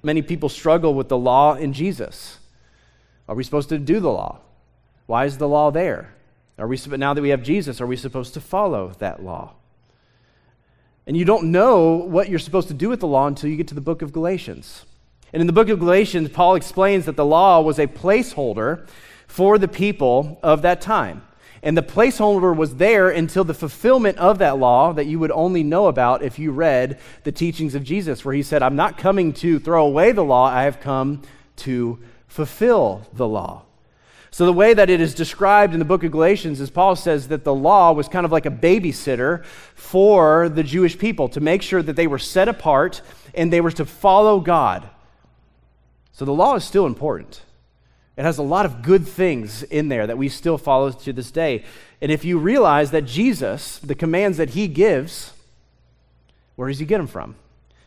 Many people struggle with the law in Jesus. Are we supposed to do the law? Why is the law there? Now that we have Jesus, are we supposed to follow that law? And you don't know what you're supposed to do with the law until you get to the book of Galatians. And in the book of Galatians, Paul explains that the law was a placeholder for the people of that time. And the placeholder was there until the fulfillment of that law that you would only know about if you read the teachings of Jesus, where he said, I'm not coming to throw away the law, I have come to fulfill the law. So the way that it is described in the book of Galatians is Paul says that the law was kind of like a babysitter for the Jewish people to make sure that they were set apart and they were to follow God. So the law is still important. It has a lot of good things in there that we still follow to this day. And if you realize that Jesus, the commands that he gives, where does he get them from?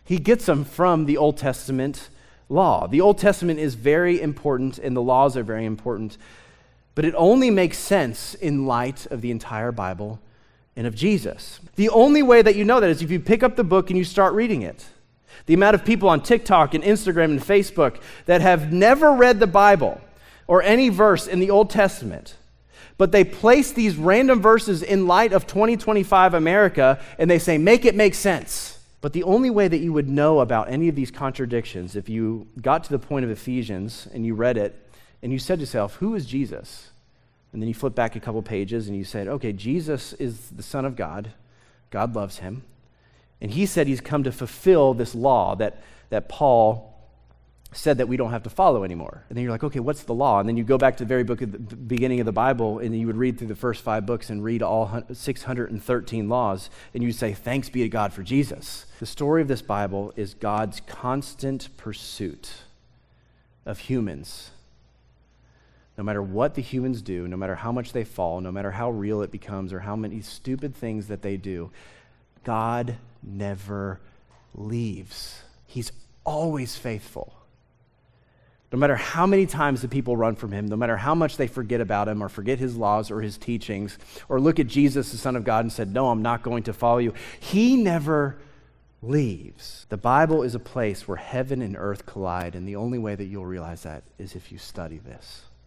He gets them from the Old Testament law. The Old Testament is very important and the laws are very important, but it only makes sense in light of the entire Bible and of Jesus. The only way that you know that is if you pick up the book and you start reading it. The amount of people on TikTok and Instagram and Facebook that have never read the Bible or any verse in the Old Testament, but they place these random verses in light of 2025 America and they say, make it make sense. But the only way that you would know about any of these contradictions, if you got to the point of Ephesians and you read it and you said to yourself, who is Jesus? And then you flip back a couple pages and you said, okay, Jesus is the Son of God. God loves him. And he said he's come to fulfill this law that Paul said that we don't have to follow anymore. And then you're like, okay, what's the law? And then you go back to the very book at the beginning of the Bible and you would read through the first 5 books and read all 613 laws and you say, thanks be to God for Jesus. The story of this Bible is God's constant pursuit of humans. No matter what the humans do, no matter how much they fall, no matter how real it becomes or how many stupid things that they do, God never leaves. He's always faithful. No matter how many times the people run from him, no matter how much they forget about him or forget his laws or his teachings, or look at Jesus, the Son of God, and said, no, I'm not going to follow you, he never leaves. The Bible is a place where heaven and earth collide, and the only way that you'll realize that is if you study this.